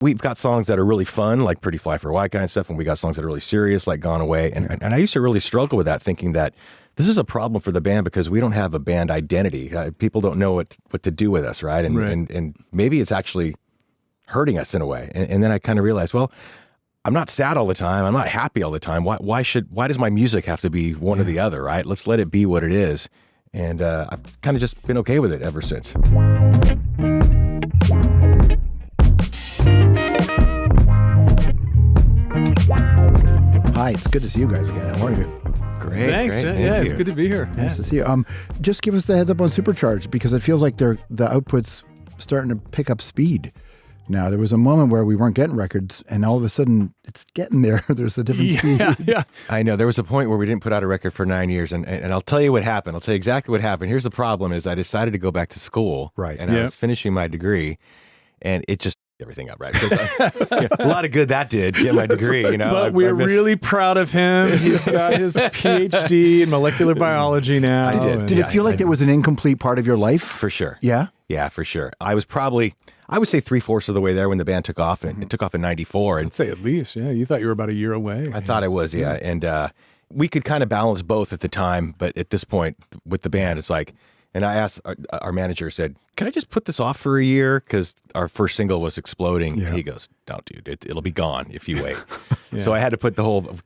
we've got songs that are really fun, like Pretty Fly for a White Guy and stuff, and we got songs that are really serious, like Gone Away. And I used to really struggle with that, thinking that this is a problem for the band because we don't have a band identity. People don't know what to do with us, right? And maybe it's actually hurting us in a way. And then I kind of realized, well, I'm not sad all the time. I'm not happy all the time. Why does my music have to be one or the other, right? Let's let it be what it is. And I've kind of just been okay with it ever since. Hi, it's good to see you guys again. How are you? Great. Thanks. Great. Yeah, it's good to be here. Nice to see you. Just give us the heads up on Supercharged, because it feels like the output's starting to pick up speed. Now, there was a moment where we weren't getting records, and all of a sudden, it's getting there. There's a different speed. Yeah. I know. There was a point where we didn't put out a record for 9 years, and I'll tell you what happened. I'll tell you exactly what happened. Here's the problem is I decided to go back to school. Right. And I was finishing my degree, and it just everything up, right? A lot of good that did, get my degree, you know. But we're really proud of him. He's got his PhD in molecular biology now. Did it feel like there was an incomplete part of your life? For sure. Yeah? Yeah, for sure. I was probably, I would say 3/4 of the way there when the band took off, and it took off in 94. And I'd say at least, yeah. You thought you were about a year away. I thought I was, yeah. And we could kind of balance both at the time, but at this point with the band, it's like, and I asked our manager, said, can I just put this off for a year? Because our first single was exploding. Yeah. He goes, don't, dude. It'll be gone if you wait. So I had to put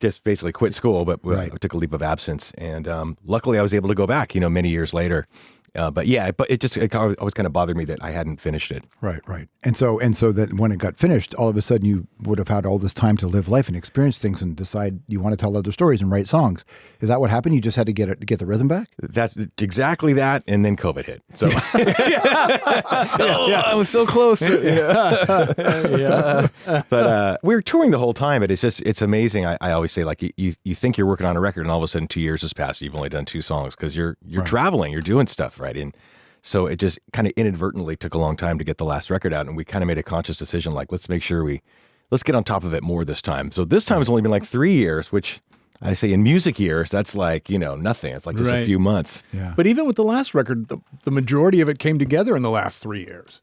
just basically quit school, but I took a leave of absence. And luckily I was able to go back, many years later. But it always kind of bothered me that I hadn't finished it. Right. And so that when it got finished, all of a sudden you would have had all this time to live life and experience things and decide you want to tell other stories and write songs. Is that what happened? You just had to get the rhythm back? That's exactly that. And then COVID hit. So I was so close. But we were touring the whole time. It's amazing. I always say, like, you think you're working on a record, and all of a sudden 2 years has passed. You've only done 2 songs because you're traveling, you're doing stuff. Right. And so it just kind of inadvertently took a long time to get the last record out. And we kind of made a conscious decision, like, let's make sure let's get on top of it more this time. So this time it's only been like 3 years, which I say in music years, that's like, nothing. It's like just a few months. Yeah. But even with the last record, the majority of it came together in the last 3 years,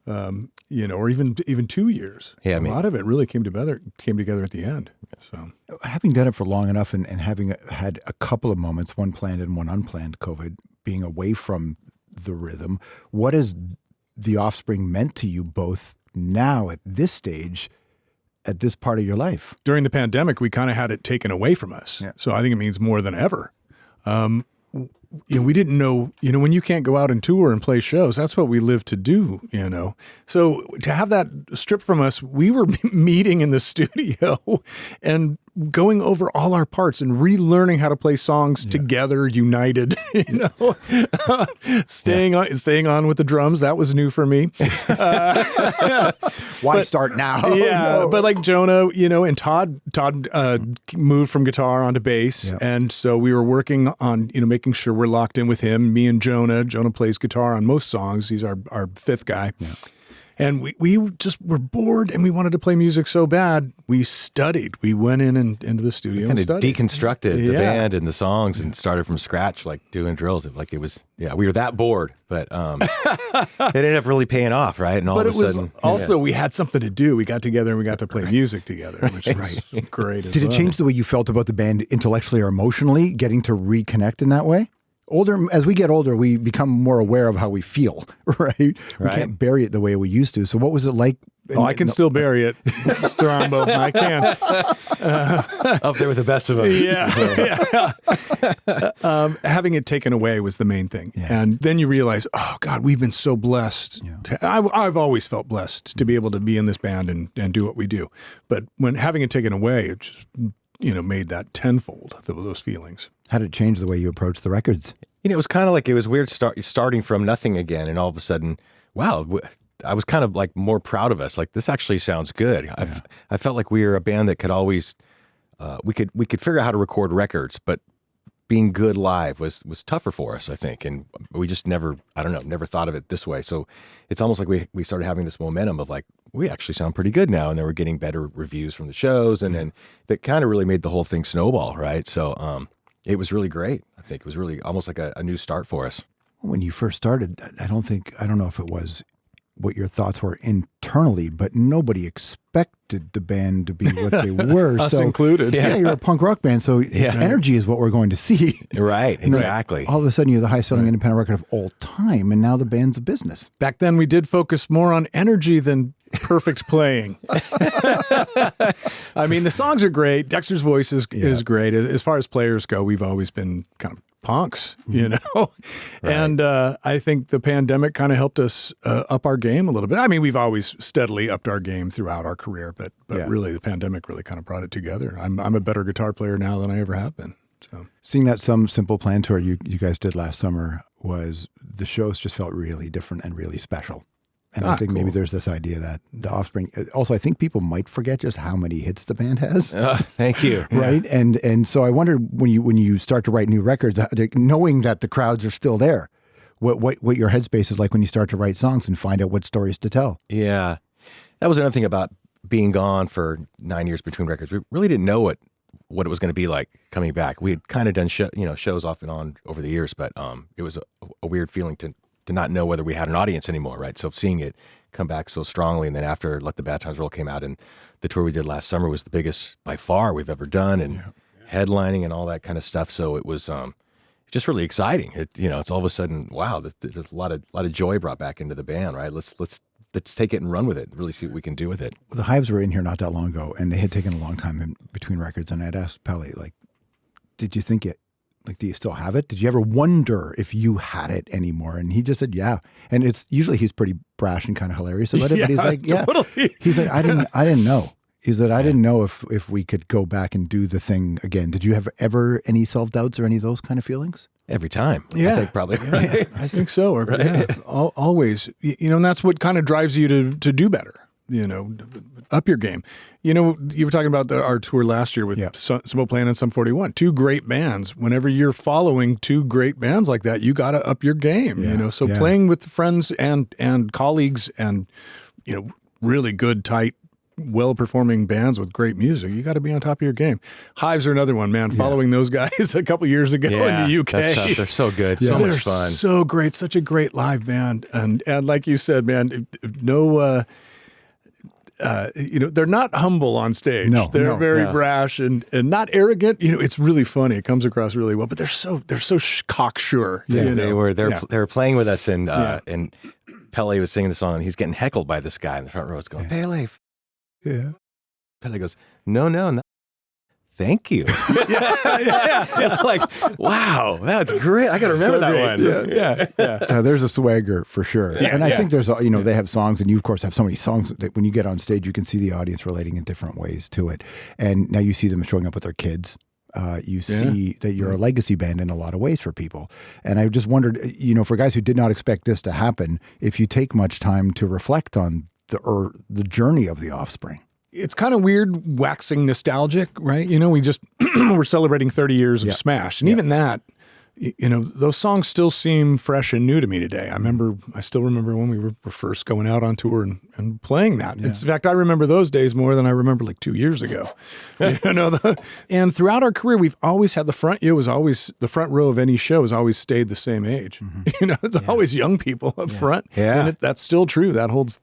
or even 2 years. Yeah, a lot of it really came together at the end. So having done it for long enough and having had a couple of moments, one planned and one unplanned COVID, being away from the rhythm, what has the Offspring meant to you both now at this stage, at this part of your life? During the pandemic, we kind of had it taken away from us. Yeah. So I think it means more than ever. We didn't know, when you can't go out and tour and play shows, that's what we live to do, So to have that stripped from us, we were meeting in the studio and going over all our parts and relearning how to play songs together, united, staying on with the drums. That was new for me. Why start now? Yeah. No. But like Jonah, and Todd moved from guitar onto bass. Yeah. And so we were working on, making sure we're locked in with him, me and Jonah. Jonah plays guitar on most songs. He's our fifth guy. Yeah. And we just were bored and we wanted to play music so bad. We studied. We went into the studio and studied. Deconstructed the band and the songs and started from scratch, like doing drills. Like it was, we were that bored, but it ended up really paying off, right? And all of a sudden, also we had something to do. We got together and we got to play music together, which was great. Did it change the way you felt about the band intellectually or emotionally, getting to reconnect in that way? As we get older, we become more aware of how we feel, right? We can't bury it the way we used to. So what was it like? I can still bury it, Strombo. I can. Up there with the best of them. Yeah. Having it taken away was the main thing. Yeah. And then you realize, oh, God, we've been so blessed. Yeah. I've always felt blessed to be able to be in this band and do what we do. But when having it taken away, it just made that tenfold, those feelings. How did it change the way you approach the records? It was kind of like, it was weird starting from nothing again. And all of a sudden, wow, I was kind of like more proud of us. Like, this actually sounds good. Yeah. I felt like we were a band that could always, we could figure out how to record records, but being good live was tougher for us, I think. And we just never thought of it this way. So it's almost like we started having this momentum of like, we actually sound pretty good now. And then we're getting better reviews from the shows. And then that kind of really made the whole thing snowball, right? So it was really great. I think it was really almost like a new start for us. When you first started, I don't know if it was what your thoughts were internally, but nobody expected the band to be what they were. Us included. Yeah, you're a punk rock band, so its energy is what we're going to see. Right, exactly. All of a sudden, you're the highest-selling independent record of all time, and now the band's a business. Back then, we did focus more on energy than perfect playing. I mean, the songs are great. Dexter's voice is great. As far as players go, we've always been kind of punks, you know? Right. And I think the pandemic kind of helped us up our game a little bit. I mean, we've always steadily upped our game throughout our career, but really the pandemic really kind of brought it together. I'm a better guitar player now than I ever have been. So seeing that Some Simple Plan tour you guys did last summer, was the shows just felt really different and really special. And I think maybe there's this idea that the Offspring, also I think people might forget just how many hits the band has. Thank you. Right? Yeah. And so I wonder when you start to write new records, knowing that the crowds are still there, what your headspace is like when you start to write songs and find out what stories to tell. Yeah. That was another thing about being gone for 9 years between records. We really didn't know what it was going to be like coming back. We had kind of done shows off and on over the years, but it was a weird feeling to not know whether we had an audience anymore, right? So seeing it come back so strongly, and then after Let the Bad Times Roll came out, and the tour we did last summer was the biggest by far we've ever done, and headlining and all that kind of stuff. So it was just really exciting. It's all of a sudden, wow, there's a lot of joy brought back into the band, right? Let's take it and run with it, really see what we can do with it. The Hives were in here not that long ago, and they had taken a long time in between records, and I'd asked Pelle, did you think it? Do you still have it? Did you ever wonder if you had it anymore? And he just said, yeah. And it's usually he's pretty brash and kind of hilarious about it. But he's like, totally. He's like, I didn't know. He said, I didn't know if we could go back and do the thing again. Did you have ever any self-doubts or any of those kind of feelings? Every time. Yeah. I think probably. Yeah, I think so. Always. And that's what kind of drives you to do better. Up your game. You were talking about our tour last year with Simple Plan and Sum 41, two great bands. Whenever you're following two great bands like that, you got to up your game. So playing with friends and colleagues and really good, tight, well-performing bands with great music, you got to be on top of your game. Hives are another one, man. Following those guys a couple years ago in the UK. That's tough. They're so good. So much fun. They're so great. Such a great live band. And like you said, man, no... they're not humble on stage. No, they're very brash and not arrogant. It's really funny. It comes across really well. But they're so cocksure. Yeah, they were playing with us, and Pelle was singing the song, and he's getting heckled by this guy in the front row. It's going, Pelle. Yeah. Pelle goes, no. Thank you. Like, wow, that's great. I got to remember that one. There's a swagger for sure. And I think there's, they have songs, and you, of course, have so many songs that when you get on stage, you can see the audience relating in different ways to it. And now you see them showing up with their kids. You see that you're a legacy band in a lot of ways for people. And I just wondered, for guys who did not expect this to happen, if you take much time to reflect on the journey of the Offspring. It's kind of weird waxing nostalgic, right? We're celebrating 30 years of Smash. And even that, those songs still seem fresh and new to me today. I still remember when we were first going out on tour and playing that. Yeah. In fact, I remember those days more than I remember 2 years ago. And throughout our career, we've always had the front row of any show has always stayed the same age. Mm-hmm. It's always young people up front. Yeah. And that's still true. That holds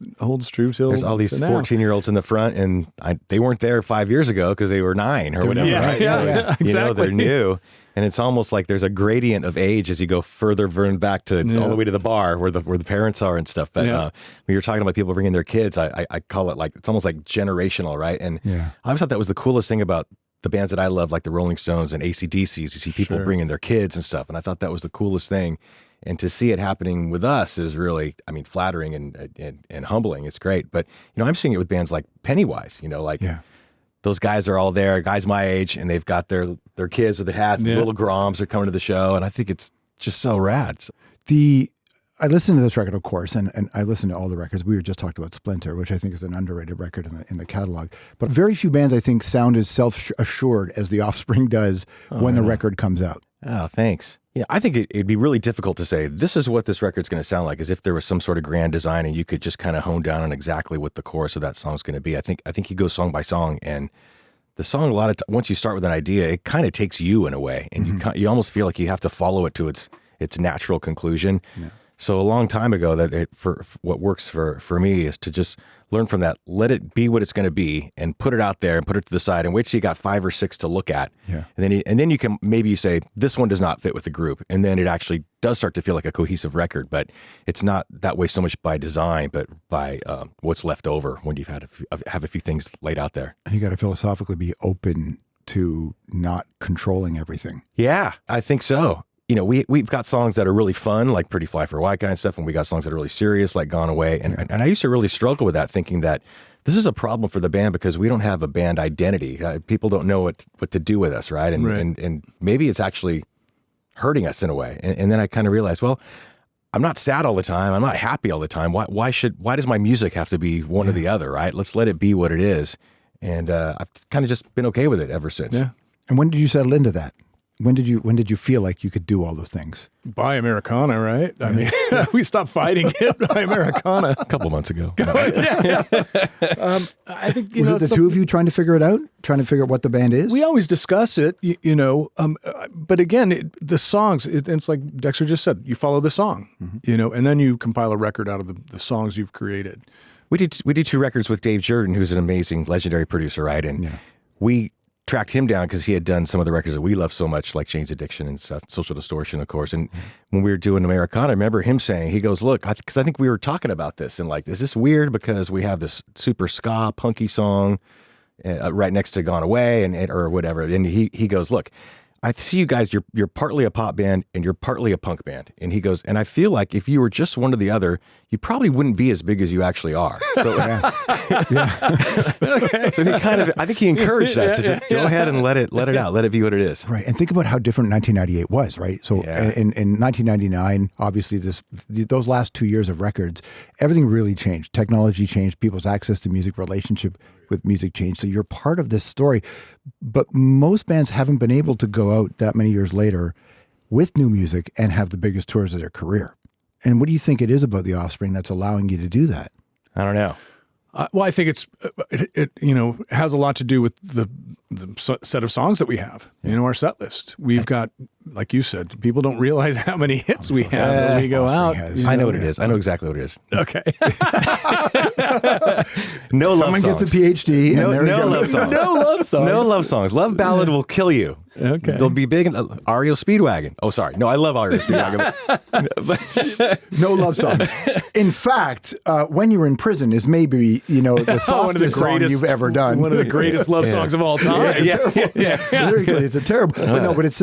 true till there's all these 14-year-olds in the front, and they weren't there 5 years ago because they were 9 or whatever. Yeah, right? Exactly. They're new. And it's almost like there's a gradient of age as you go further back to all the way to the bar where the parents are and stuff. But when you're talking about people bringing their kids, I call it it's almost like generational, right? And I always thought that was the coolest thing about the bands that I love, like the Rolling Stones and AC/DCs. You see people bringing their kids and stuff. And I thought that was the coolest thing. And to see it happening with us is really, flattering and humbling. It's great. But, I'm seeing it with bands like Pennywise, those guys are all there, guys my age, and they've got their kids with the hats, the little Groms are coming to the show, and I think it's just so rad. I listened to this record, of course, and I listened to all the records. We were just talked about Splinter, which I think is an underrated record in the catalog. But very few bands, I think, sound as self-assured as The Offspring does when the record comes out. Oh, thanks. I think it'd be really difficult to say, this is what this record's going to sound like, as if there was some sort of grand design and you could just kind of hone down on exactly what the chorus of that song's going to be. I think you go song by song, and the song, once you start with an idea, it kind of takes you in a way, and you almost feel like you have to follow it to its natural conclusion. Yeah. So a long time ago, for what works for me is to just learn from that, let it be what it's going to be, and put it out there and put it to the side, and wait till you got 5 or 6 to look at, and then you can maybe say this one does not fit with the group, and then it actually does start to feel like a cohesive record. But it's not that way so much by design, but by what's left over when you've had have a few things laid out there. And you got to philosophically be open to not controlling everything. Yeah, I think so. You know, we've got songs that are really fun, like Pretty Fly for a White Guy and stuff, and we got songs that are really serious, like Gone Away. And I used to really struggle with that, thinking that this is a problem for the band because we don't have a band identity. People don't know what to do with us, right? And maybe it's actually hurting us in a way. And then I kind of realized, well, I'm not sad all the time. I'm not happy all the time. Why does my music have to be one or the other, right? Let's let it be what it is. And I've kind of just been okay with it ever since. Yeah. And when did you settle into that? When did you feel like you could do all those things? By Americana, right? I mean, we stopped fighting it by Americana a couple months ago. I think was it the two of you trying to figure it out, trying to figure out what the band is? We always discuss it, but again, the songs. It's like Dexter just said. You follow the song, and then you compile a record out of the songs you've created. We did 2 records with Dave Jordan, who's an amazing, legendary producer, right? And we tracked him down because he had done some of the records that we love so much, like Jane's Addiction and stuff, Social Distortion, of course. And when we were doing Americana, I remember him saying, he goes, look, because I think we were talking about this, and like, is this weird because we have this super ska, punky song right next to Gone Away or whatever. And he goes, look, I see you guys, you're partly a pop band and you're partly a punk band. And he goes, and I feel like if you were just one or the other, you probably wouldn't be as big as you actually are. So, so he kind of, I think he encouraged us to just go ahead and let it out, let it be what it is. Right. And think about how different 1998 was, right? So in 1999, obviously those last 2 years of records, everything really changed. Technology changed, people's access to music, relationship with music changed. So you're part of this story. But most bands haven't been able to go out that many years later with new music and have the biggest tours of their career. And what do you think it is about the Offspring that's allowing you to do that? I don't know. Well, I think it has a lot to do with the set of songs that we have, our set list. We've got, like you said, people don't realize how many hits we have as we go out. I know what it is. I know exactly what it is. Okay. No love songs. Someone gets a PhD. No love songs. No love songs. No love songs. Love ballad will kill you. Okay. They'll be big in REO Speedwagon. Oh, sorry. No, I love REO Speedwagon. No love songs. In fact, When You Were in Prison is maybe, the softest song you've ever done. One of the greatest love songs of all time. Lyrically, it's a terrible. But it's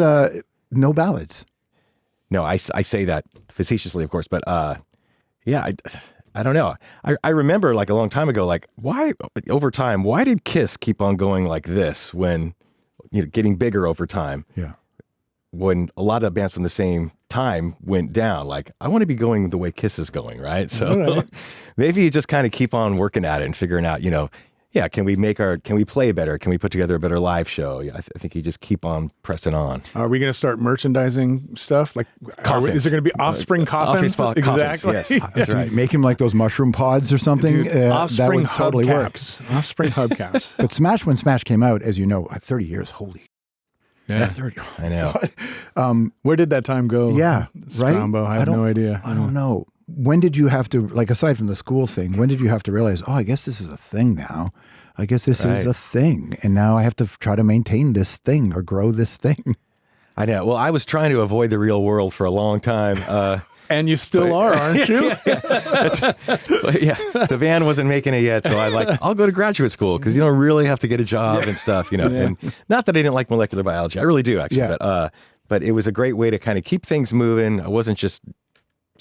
no ballads. No, I say that facetiously, of course, but I don't know. I remember like a long time ago, like why did Kiss keep on going like this when getting bigger over time? Yeah. When a lot of bands from the same time went down, like I want to be going the way Kiss is going, right? So maybe you just kind of keep on working at it and figuring out, can we play better? Can we put together a better live show? I think you just keep on pressing on. Are we going to start merchandising stuff? Like, is there going to be Offspring coffins? Exactly. Yes, that's right. Make him like those mushroom pods or something. Dude, Offspring that would totally work. Offspring hubcaps. But Smash, when Smash came out, as you know, 30 years, holy. Yeah, 30. I know. Where did that time go? Yeah, Strombo, right? I have no idea. I don't know. When did you have to, like, aside from the school thing, when did you have to realize, I guess this is a thing now? I guess this is a thing. And now I have to try to maintain this thing or grow this thing. I know. Well, I was trying to avoid the real world for a long time. And you still are, aren't you? The band wasn't making it yet. So I'll go to graduate school because you don't really have to get a job and stuff, And not that I didn't like molecular biology. I really do, actually. Yeah. But it was a great way to kind of keep things moving. I wasn't just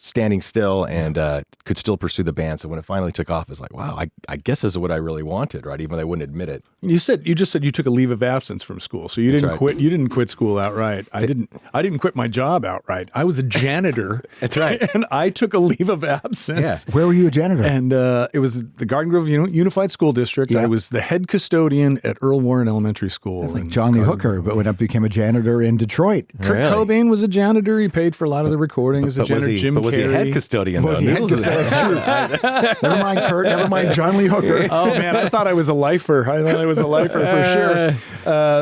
standing still and could still pursue the band. So when it finally took off, it's like, wow, I guess this is what I really wanted, right? Even though I wouldn't admit it. You just said you took a leave of absence from school, so you didn't quit. You didn't quit school outright. I didn't quit my job outright. I was a janitor. That's right. And I took a leave of absence. Yeah. Where were you a janitor? And it was the Garden Grove Unified School District. Yeah. I was the head custodian at Earl Warren Elementary School. That's like John Lee Hooker, but became a janitor in Detroit. Kurt Cobain was a janitor. He paid for a lot of the recordings. Janitor. Jim Was he a head custodian? Was he head custodian? That's true. Never mind Kurt. Never mind John Lee Hooker. Oh man, I thought I was a lifer. I thought I was a lifer for sure.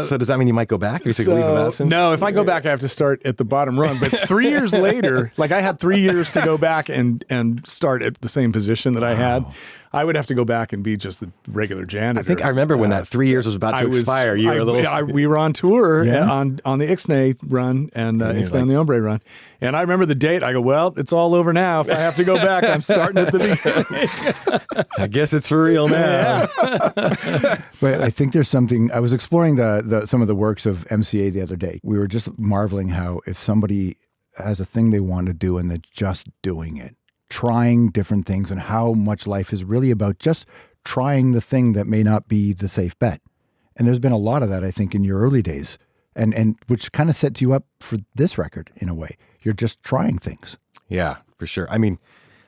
So does that mean you might go back? Or you take a leave of absence? No, if I go back, I have to start at the bottom rung. But 3 years later, like I had 3 years to go back and start at the same position that I had. I would have to go back and be just the regular janitor. I think I remember when that 3 years was about to expire. You were a little. We were on tour on the Ixnay run and Ixnay on the Hombre run, and I remember the date. I go, well, it's all over now. If I have to go back, I'm starting at the beginning. I guess it's for real now. But I think there's something. I was exploring some of the works of MCA the other day. We were just marveling how if somebody has a thing they want to do and they're just doing it, trying different things, and how much life is really about just trying the thing that may not be the safe bet. And there's been a lot of that, I think, in your early days, and which kind of sets you up for this record in a way. You're just trying things. Yeah, for sure. I mean,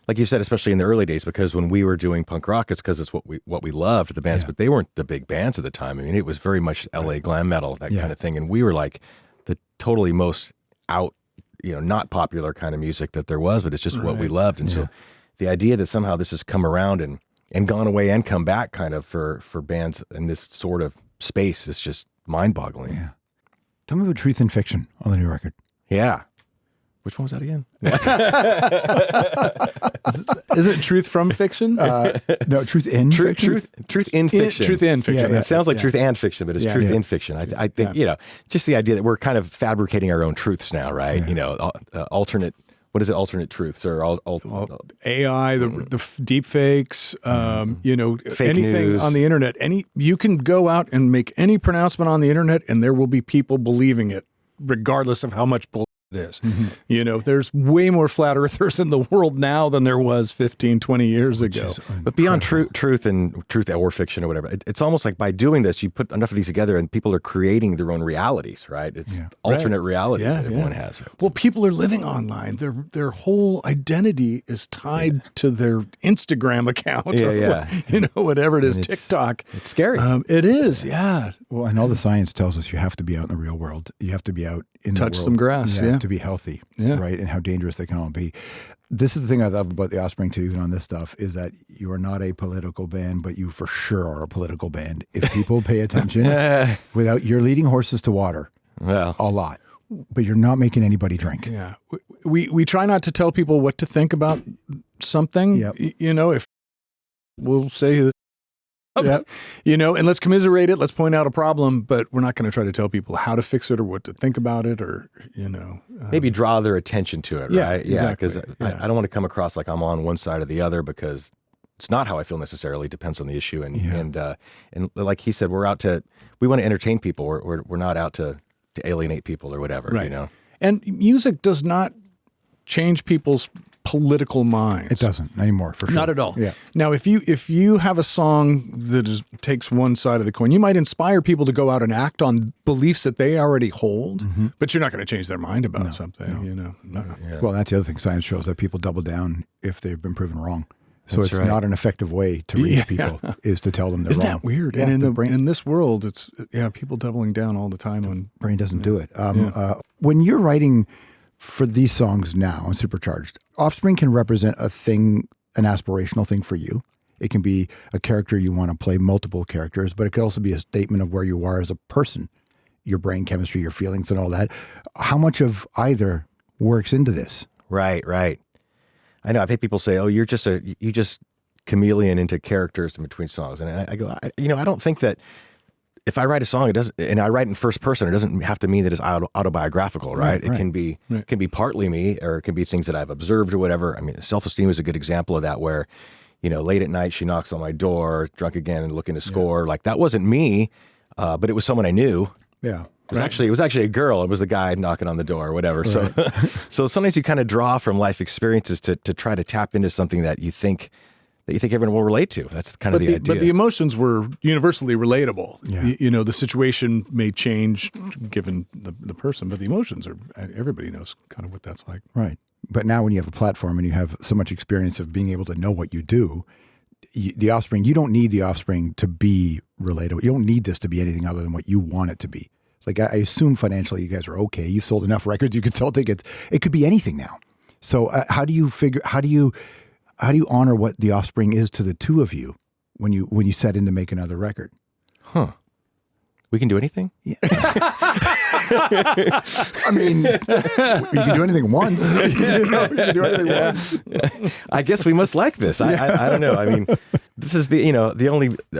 like you said, especially in the early days, because when we were doing punk rock, it's because it's what we loved, the bands, but they weren't the big bands at the time. I mean, it was very much LA glam metal, that kind of thing. And we were like the totally most out, not popular kind of music that there was, but it's just what we loved. And so the idea that somehow this has come around and gone away and come back kind of for bands in this sort of space is just mind-boggling. Yeah. Tell me about Truth and Fiction on the new record. Yeah. Which one was that again? Is it Truth from Fiction? No, Truth in Fiction. Truth in Fiction. Truth in Fiction. It sounds like Truth and Fiction, but it's Truth in Fiction. I think, just the idea that we're kind of fabricating our own truths now, right? Alternate, what is it? Alternate truths or AI, the deep fakes, Fake anything news on the internet. You can go out and make any pronouncement on the internet and there will be people believing it, regardless of how much bull it is. There's way more flat earthers in the world now than there was 15, 20 years ago. But beyond truth or fiction or whatever, it's almost like by doing this, you put enough of these together and people are creating their own realities, right? It's alternate realities that everyone has. Well, people are living online. Their whole identity is tied to their Instagram account. Whatever it is, TikTok. It's scary. It is, yeah. Well, and all the science tells us you have to be out in the real world. You have to be out in the world. Touch some grass, to be healthy, right? And how dangerous they can all be. This is the thing I love about the Offspring too, even on this stuff, is that you are not a political band, but you for sure are a political band. If people pay attention, you're leading horses to water, a lot, but you're not making anybody drink. Yeah, we try not to tell people what to think about something. If we'll say that. And let's commiserate it. Let's point out a problem, but we're not going to try to tell people how to fix it or what to think about it, or maybe draw their attention to it. Right? Exactly. Because I don't want to come across like I'm on one side or the other, because it's not how I feel necessarily. It depends on the issue, and like he said, we want to entertain people. We're not out to alienate people or whatever. Right. And music does not change people's political minds. It doesn't anymore, for sure. Not at all. Yeah. Now, if you have a song that takes one side of the coin, you might inspire people to go out and act on beliefs that they already hold, but you're not going to change their mind about something. Well, that's the other thing. Science shows that people double down if they've been proven wrong. So it's not an effective way to reach people is to tell them they're wrong. Isn't that weird? Yeah, and in this world, it's people doubling down all the time. When brain doesn't do it. When you're writing for these songs now on Supercharged, Offspring can represent a thing, an aspirational thing for you. It can be a character you want to play multiple characters, but it could also be a statement of where you are as a person, your brain chemistry, your feelings and all that. How much of either works into this? Right. I know I've had people say, "Oh, you just chameleon into characters in between songs," and I go, I don't think that. If I write a song, and I write in first person, it doesn't have to mean that it's autobiographical, right? It can be partly me, or it can be things that I've observed or whatever. I mean, Self-Esteem is a good example of that, where, late at night she knocks on my door, drunk again and looking to score. Like, that wasn't me, but it was someone I knew. Yeah. It was actually a girl. It was the guy knocking on the door or whatever. Right. So sometimes you kind of draw from life experiences to try to tap into something that you think everyone will relate to. That's kind of the idea. But the emotions were universally relatable. Yeah. The situation may change given the person, but the emotions everybody knows kind of what that's like. Right. But now when you have a platform and you have so much experience of being able to know what you do, the Offspring, you don't need the Offspring to be relatable. You don't need this to be anything other than what you want it to be. Like, I assume financially you guys are okay. You've sold enough records, you could sell tickets. It could be anything now. So how do you honor what the Offspring is to the two of you when you set in to make another record? Huh. We can do anything? Yeah. I mean, you can do anything once. You can do anything once. I guess we must like this. I don't know. I mean, this is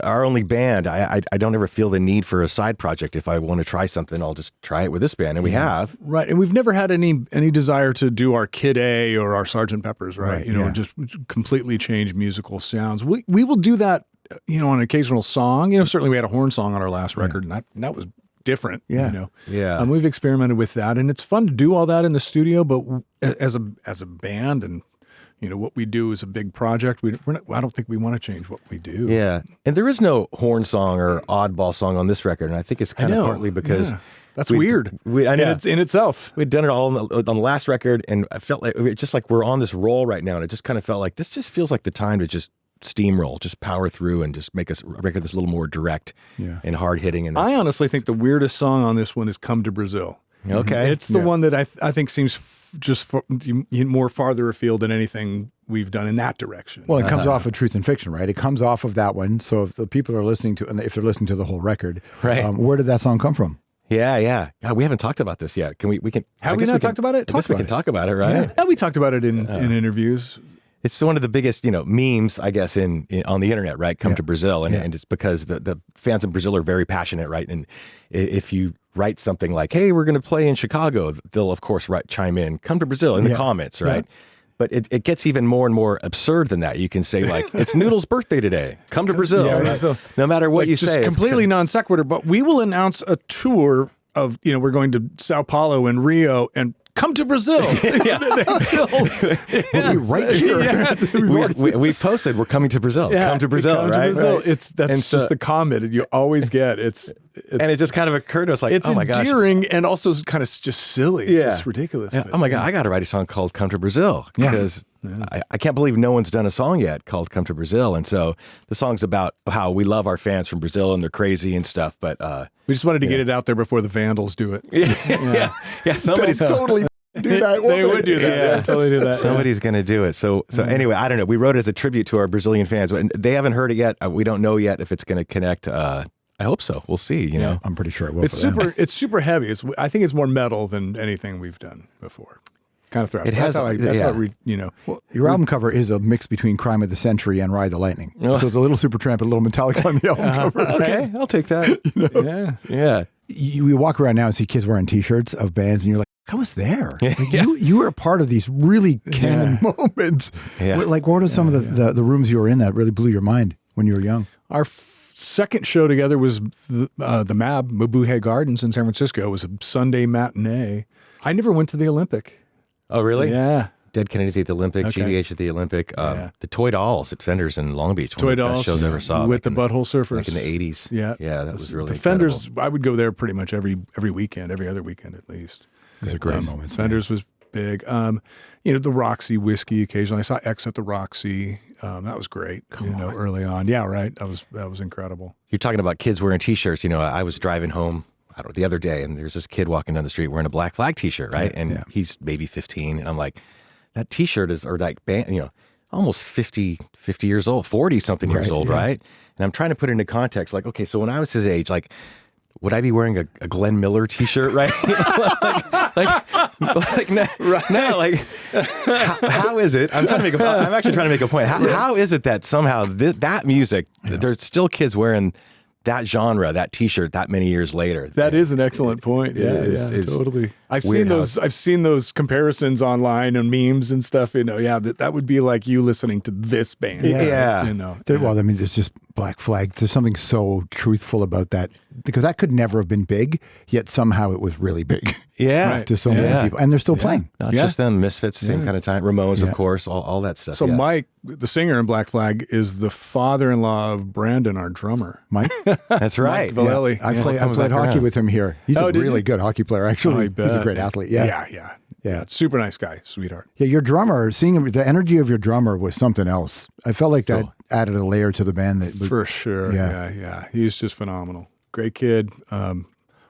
our only band. I don't ever feel the need for a side project. If I want to try something, I'll just try it with this band, and we have. Right, and we've never had any desire to do our Kid A or our Sgt. Pepper's, right? Or just completely change musical sounds. We will do that. On an occasional song, certainly we had a horn song on our last record, and that was different. Yeah. We've experimented with that, and it's fun to do all that in the studio. But as a band, and what we do is a big project. I don't think we want to change what we do. Yeah, and there is no horn song or oddball song on this record, and I think it's kind of partly because that's weird. I know in itself. We'd done it all on the last record, and I felt like just like we're on this roll right now, and it just kind of felt like this just feels like the time to just steamroll, just power through and just make a record that's a little more direct and hard hitting. And I honestly think the weirdest song on this one is "Come to Brazil." Okay, it's the one that I think seems more farther afield than anything we've done in that direction. Well, it comes off of Truth and Fiction, right? It comes off of that one. So if the people are listening to, and if they're listening to the whole record, right? Where did that song come from? Yeah. God, we haven't talked about this yet. Can we? We can. Have we not talked about it? I guess we can talk about it, right? Yeah, we talked about it in interviews. It's one of the biggest, memes, I guess, in on the internet, right? Come to Brazil, and it's because the fans in Brazil are very passionate, right? And if you write something like, "Hey, we're going to play in Chicago," they'll of course chime in, "Come to Brazil" in the comments, right? Yeah. But it gets even more and more absurd than that. You can say like, "It's Noodles' birthday today. Come to Brazil." Right? No matter what you say, just completely non sequitur. But we will announce a tour of we're going to Sao Paulo and Rio and. Come to Brazil. Right here. We posted, "We're coming to Brazil." Come to Brazil, right? To Brazil. That's just the comment and you always get. And it just kind of occurred to us like, it's oh my gosh. It's endearing and also kind of just silly. Yeah. It's ridiculous. Yeah. Oh my God, I got to write a song called "Come to Brazil" because I can't believe no one's done a song yet called "Come to Brazil." And so the song's about how we love our fans from Brazil and they're crazy and stuff. But we just wanted to get it out there before the Vandals do it. Yeah. Somebody's totally do that. They would do that. Yeah, totally do that. Somebody's going to do it. So anyway, I don't know. We wrote it as a tribute to our Brazilian fans, and they haven't heard it yet. We don't know yet if it's going to connect. I hope so. We'll see. You know, I'm pretty sure it will. It's super heavy. I think it's more metal than anything we've done before. Kind of thrash. That's how we, Well, your album cover is a mix between Crime of the Century and Ride the Lightning. So it's a little Supertramp and a little Metallica on the album cover. Okay, I'll take that. Yeah. You walk around now and see kids wearing T-shirts of bands, and you're like, I was there. Like, you were a part of these really canon moments. Yeah. Like, what are some of the rooms you were in that really blew your mind when you were young? Our second show together was the MAB, Mabuhay Gardens in San Francisco. It was a Sunday matinee. I never went to the Olympic. Oh, really? Yeah. Dead Kennedys at the Olympic, GBH at the Olympic, the Toy Dolls at Fenders in Long Beach. Toy Dolls. Best shows I ever saw. With the Butthole Surfers. Like in the 80s. Yeah. Yeah, that was really the Fenders, I would go there pretty much every weekend, every other weekend at least. Those are great moments. Fenders was big. The Roxy whiskey occasionally. I saw X at the Roxy. That was great. Early on. Yeah, right. That was incredible. You're talking about kids wearing T-shirts. I was driving home the other day, and there's this kid walking down the street wearing a Black Flag T-shirt, right? And he's maybe 15, and I'm like, that T-shirt is, or that band, almost 50 years old, 40-something years old, right? And I'm trying to put it into context, like, okay, so when I was his age, like, would I be wearing a Glenn Miller T-shirt, right? How is it? I'm actually trying to make a point. How is it that somehow that music, there's still kids wearing that genre, that T-shirt, that many years later? That is an excellent point. Yeah, totally. I've seen those comparisons online and memes and stuff. That would be like you listening to this band. Well, I mean, there's just Black Flag. There's something so truthful about that, because that could never have been big, yet somehow it was really big. Yeah, to so many people, and they're still playing. Not just them, Misfits, same kind of time. Ramones, of course, all that stuff. So Mike, the singer in Black Flag, is the father-in-law of Brandon, our drummer. Mike, that's right. Mike Vallely. I played hockey with him here. He's a really good hockey player, actually. He's a great athlete. Yeah. Super nice guy, sweetheart. Yeah, your drummer, seeing him, the energy of your drummer was something else. I felt like that added a layer to the band. For sure. Yeah. He's just phenomenal. Great kid.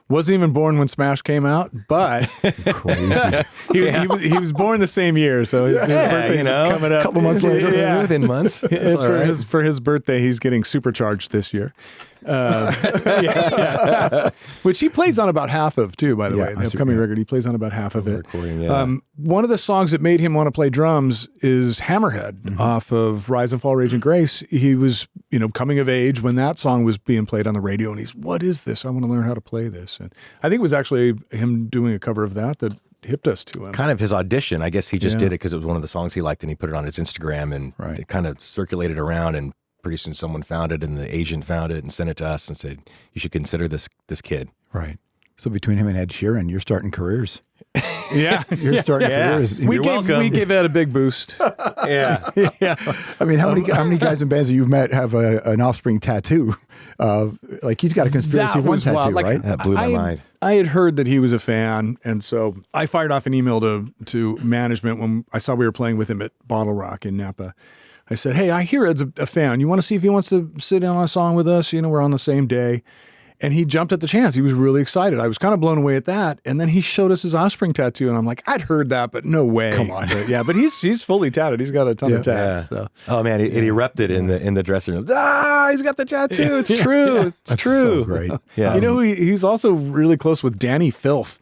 Wasn't even born when Smash came out, but Crazy. he was born the same year, so his birthday's coming up. A couple months later. Yeah. Within months. That's all right. For his birthday, he's getting Supercharged this year. Which he plays on about half of too, by the way. The upcoming record, he plays on about half of it. Recording, yeah. One of the songs that made him want to play drums is Hammerhead off of Rise and Fall, Raging Grace. He was, coming of age when that song was being played on the radio, and what is this? I want to learn how to play this. And I think it was actually him doing a cover of that hipped us to him. Kind of his audition. I guess he just did it because it was one of the songs he liked, and he put it on his Instagram, and it kind of circulated around, and pretty soon someone found it, and the agent found it and sent it to us and said, you should consider this kid. Right. So between him and Ed Sheeran, you're starting careers. Yeah. You're starting careers. We gave Ed a big boost. Yeah. I mean, how many guys and bands that you've met have an Offspring tattoo? Like he's got a Conspiracy One tattoo, right? That blew my mind. I had heard that he was a fan, and so I fired off an email to management when I saw we were playing with him at Bottle Rock in Napa. I said, hey, I hear Ed's a fan. You want to see if he wants to sit in on a song with us? We're on the same day. And he jumped at the chance. He was really excited. I was kind of blown away at that. And then he showed us his Offspring tattoo, and I'm like, I'd heard that, but no way. Come on. But he's fully tatted. He's got a ton of tats. So. Oh man, it erupted in the dressing room. He's got the tattoo. It's true. It's true. So great. Yeah. He's also really close with Danny Filth.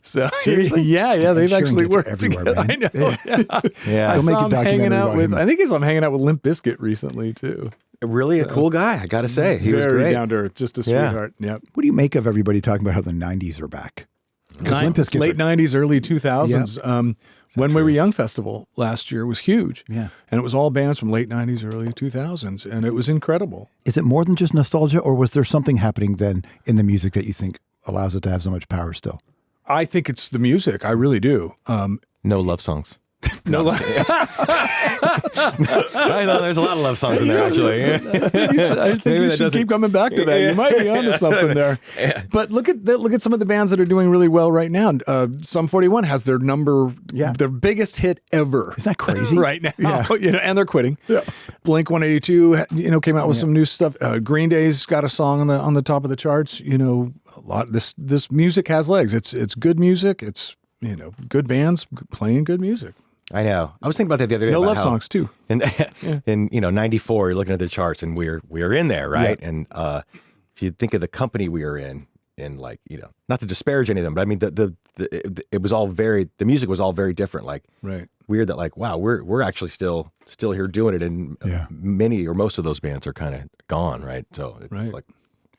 So yeah, they've actually worked everywhere, together. man. I know. Yeah. I saw him hanging out with. him. I think he's hanging out with Limp Bizkit recently too. Really a cool guy, I got to say. He was Very great. down to earth, just a sweetheart. Yep. What do you make of everybody talking about how the 90s are back? Limp Bizkit Late 90s, early 2000s. When We Were Young Festival last year was huge. Yeah. And it was all bands from late 90s, early 2000s. And it was incredible. Is it more than just nostalgia, or was there something happening then in the music that you think allows it to have so much power still? I think it's the music. I really do. No love songs. No, I know there's a lot of love songs in there, actually. I think you should keep coming back to that. You might be onto something there. But look at some of the bands that are doing really well right now. Sum 41 has their biggest hit ever. Isn't that crazy? Right now, Yeah. and they're quitting. Yeah. Blink 182, came out with some new stuff. Green Day's got a song on the top of the charts. A lot. This music has legs. It's good music. It's good bands playing good music. I know. I was thinking about that the other day. No about love how songs too. In 94, you're looking at the charts, and we're in there, right? Yeah. And if you think of the company we were in like, not to disparage any of them, but I mean it was all the music was all very different. Like, right. Weird that, like, wow, we're actually still here doing it, and many or most of those bands are kind of gone, right? So it's like,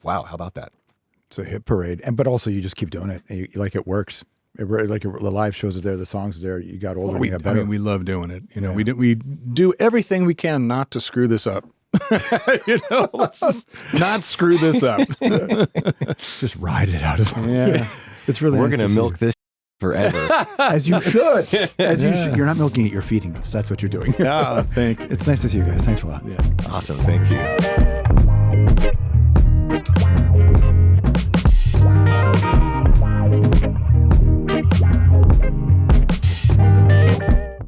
wow, how about that? It's a hit parade, but also you just keep doing it. It works. The live shows are there, the songs are there. You got older, you got better. We love doing it. We do everything we can not to screw this up. Let's just not screw this up. Just ride it out. Yeah, it's really. We're going to milk this forever, as you should. You should. You're not milking it. You're feeding us. That's what you're doing. Yeah, thank you. It's nice to see you guys. Thanks a lot. Yeah, awesome. Thank you.